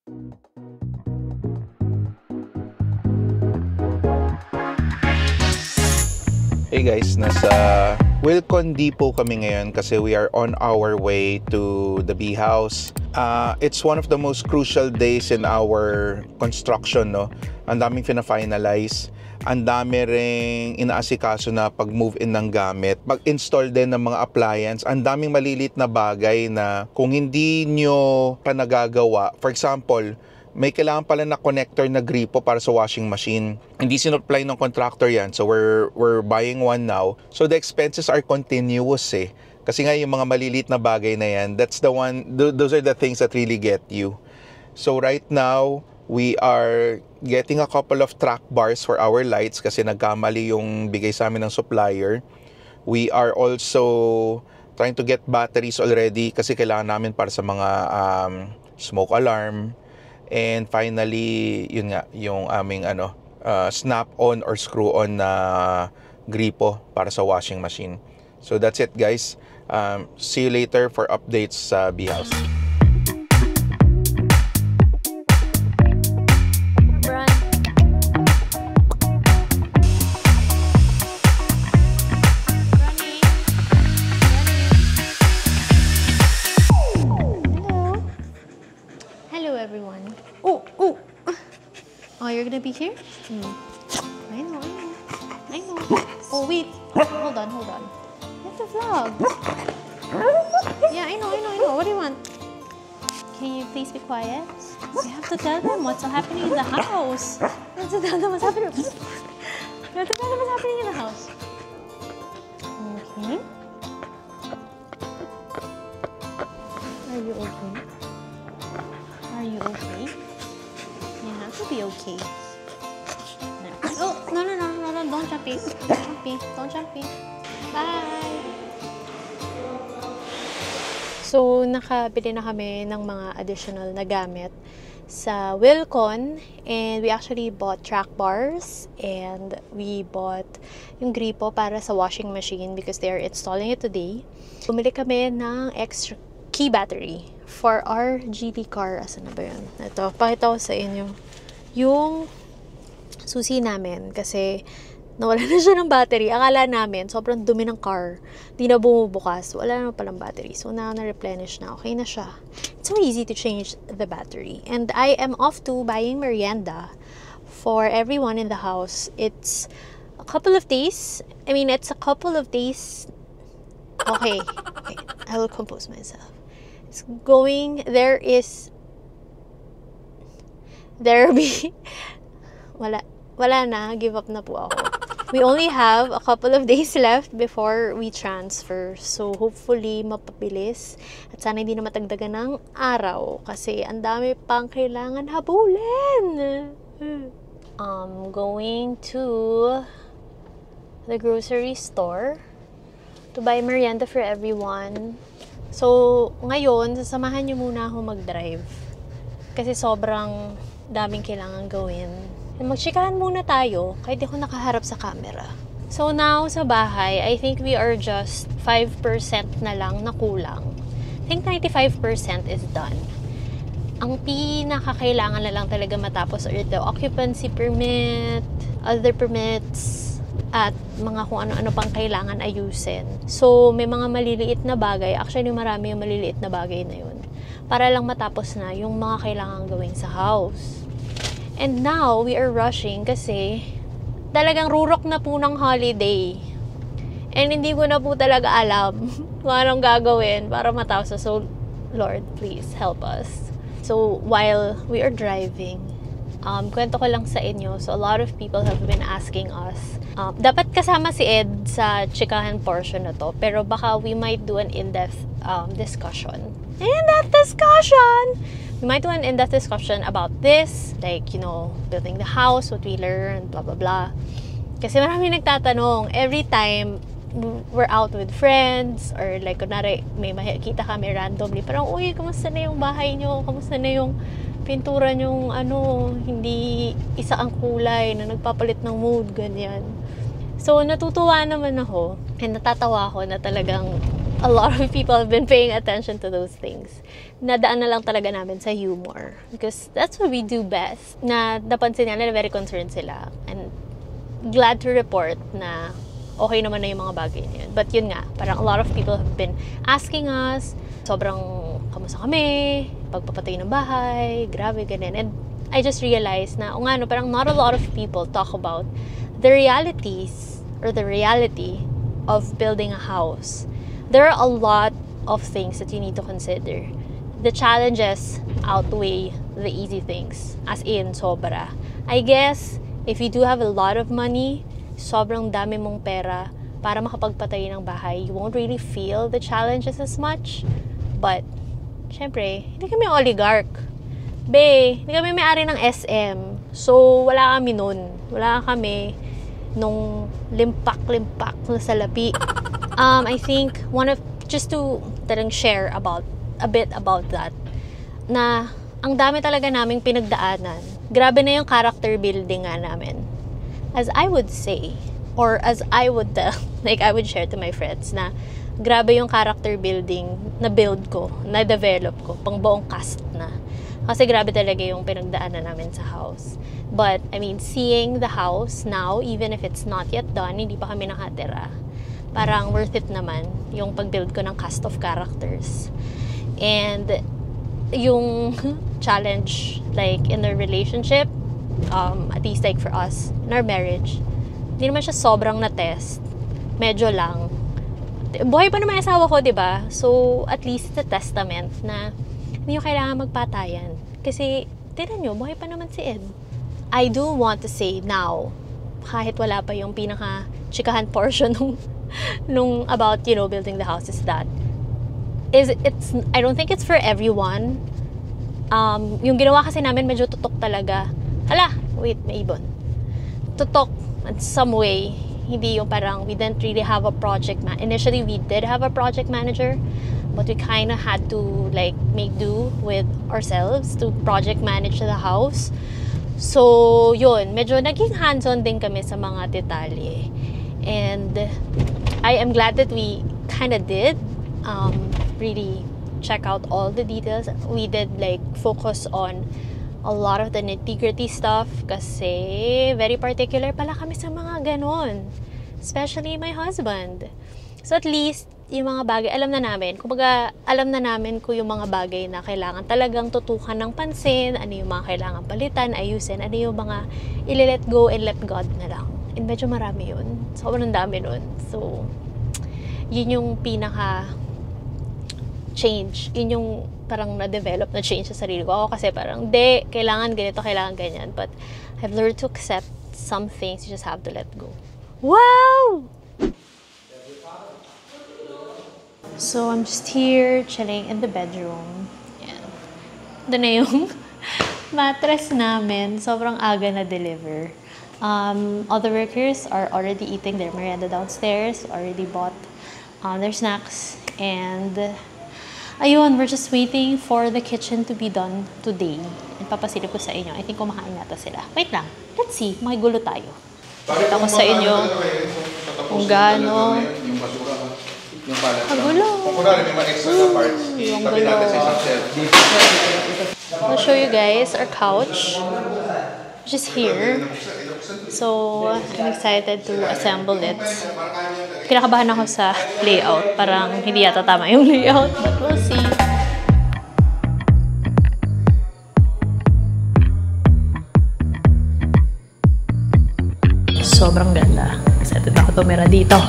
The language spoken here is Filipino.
Hey guys, nasa Wilcon Depot kami ngayon kasi we are on our way to the bee house. It's one of the most crucial days in our construction, no? Ang daming fina-finalize. Ang dami ring inaasikaso na pag-move in ng gamit, pag-install din ng mga appliance. Ang daming malilit na bagay na kung hindi nyo pa nagagawa, for example, may kailangan pala na connector na gripo para sa washing machine. Hindi sinupply ng contractor yan. So we're buying one now. So the expenses are continuous eh. Kasi nga yung mga malilit na bagay na yan, that's the one, those are the things that really get you. So right now, we are getting a couple of track bars for our lights kasi nagkamali yung bigay sa amin ng supplier. We are also trying to get batteries already kasi kailangan namin para sa mga smoke alarm. And finally, yun nga, yung aming snap-on or screw-on na gripo para sa washing machine. So that's it guys. See you later for updates sa bee house. Oh, you're gonna be here? I know. Oh, wait. Hold on. You have to vlog. Yeah, I know. What do you want? Can you please be quiet? You have to tell them what's happening in the house. You have to tell them what's happening. You have to tell them what's happening in the house. Okay. Are you okay? Are you okay? You have to be okay. Oh, no, don't jump in. Don't jump in. Bye! So, nakabili na kami ng mga additional na gamit sa Wilcon, and we actually bought track bars and we bought yung gripo para sa washing machine because they are installing it today. Bumili kami ng extra key battery for our GT car. Asan na ba yun? Ito, pakita ko sa inyo yung susi namin kasi nawala na siya ng battery. Akala namin sobrang dumi ng car, di na bumubukas, wala na palang battery. So now na-replenish na, okay na siya. It's so easy to change the battery. And I am off to buying merienda for everyone in the house. It's a couple of days. Okay, I will compose myself. Wala na, give up na po ako. We only have a couple of days left before we transfer. So hopefully mapabilis at sana hindi na matagdagan ng araw kasi ang dami pang kailangan habulin. Going to the grocery store to buy merienda for everyone. So, ngayon, sasamahan nyo muna ako mag-drive. Kasi sobrang daming kailangan gawin. Magchikahan muna tayo, kahit di ako nakaharap sa camera. So now, sa bahay, I think we are just 5% na lang na kulang. I think 95% is done. Ang pinakakailangan na lang talaga matapos are the occupancy permit, other permits, at mga kung ano-ano pang kailangan ayusin. So, may mga maliliit na bagay. Actually, marami yung maliliit na bagay na yun. Para lang matapos na yung mga kailangan gawin sa house. And now, we are rushing kasi talagang rurok na po ng holiday. And hindi ko na po talaga alam kung anong gagawin para matapos. So, Lord, please help us. So, while we are driving, kwento ko lang sa inyo. So, a lot of people have been asking us, dapat kasama si Ed sa chikahan portion na to, pero baka we might do an in-depth discussion. We might do an in-depth discussion about this, like, building the house, what we learned, blah, blah, blah. Kasi marami nagtatanong, every time we're out with friends, or like, kunwari, may makikita kami randomly, parang, uy, kamusta na yung bahay nyo? Kamusta na yung pintura nyong hindi isa ang kulay na nagpapalit ng mood, ganyan. So, natutuwa naman ako and natatawa ako na talagang a lot of people have been paying attention to those things. Nadaan na lang talaga namin sa humor. Because that's what we do best. Na napansin nila na very concerned sila. And glad to report na okay naman na yung mga bagay na yun. But yun nga, parang a lot of people have been asking us, sobrang kamusta kami, pagpapatay ng bahay, grabe, ganyan. And I just realized na, o nga no, parang not a lot of people talk about the realities or the reality of building a house. There are a lot of things that you need to consider. The challenges outweigh the easy things. As in, sobra. I guess, if you do have a lot of money, sobrang dami mong pera para makapagpatay ng bahay, you won't really feel the challenges as much. But, syempre, hindi kami oligarch. Hindi kami may-ari ng SM. So, wala kami nun. Wala kami nung limpak-limpak na salapi. I think, just to share a bit about that, na ang dami talaga naming pinagdaanan. Grabe na yung character building nga namin. As I would say, or as I would I would share to my friends na grabe yung character building na build ko, na develop ko, pang buong cast na. Kasi grabe talaga yung pinagdaanan namin sa house. But, I mean, seeing the house now, even if it's not yet done, hindi pa kami nakatira, parang worth it naman yung pag-build ko ng cast of characters. And yung challenge, like, in the relationship, at least like for us, in our marriage, hindi naman siya sobrang na-test. Medyo lang. Buhay pa naman yung asawa ko, diba? So, at least it's a testament na hindi nyo kailangan magpatayan. Kasi, tignan nyo, buhay pa naman si Ed. I do want to say now, kahit wala pa yung pinaka-chikahan portion nung about, building the house, is that I don't think it's for everyone. Yung ginawa kasi namin medyo tutok talaga. Wait, may ibon. Tutok in some way. Hindi yung parang we didn't really have a initially we did have a project manager, but we kind of had to make do with ourselves to project manage the house. So yun, medyo naging hands-on din kami sa mga detalye. And I am glad that we kind of did really check out all the details. We did focus on a lot of the nitty-gritty stuff kasi very particular pala kami sa mga ganon. Especially my husband. So at least, yung mga bagay, alam na namin. Kumbaga, alam na namin kung yung mga bagay na kailangan talagang tutukan ng pansin, ano yung mga kailangan palitan, ayusin, ano yung mga i-let go and let God na lang. And medyo marami yun. Sobrang dami nun. So, yun yung pinaka-change. Yun yung parang na-develop na change sa sarili ko. Ako kasi parang, kailangan ganito, kailangan ganyan. But I've learned to accept some things you just have to let go. Wow! So, I'm just here, chilling in the bedroom. Yan. Ito na yung mattress namin. Sobrang aga na-deliver. All the workers are already eating their merienda downstairs. Already bought their snacks. And ayun, we're just waiting for the kitchen to be done today. And papasilip ko sa inyo. I think kumakain nata sila. Wait lang. Let's see. Makigulo tayo. Pakita ko sa inyo kung gaano. Yung balat. Magulo. Kung kunwari may mga extra na parts, tabi natin sa isang shelf. I'll show you guys our couch, which is here. So, I'm excited to assemble it. Kinakabahan ako sa layout. Parang hindi yata tama yung layout, but we'll see. Sobrang ganda. Excited ako tumira dito.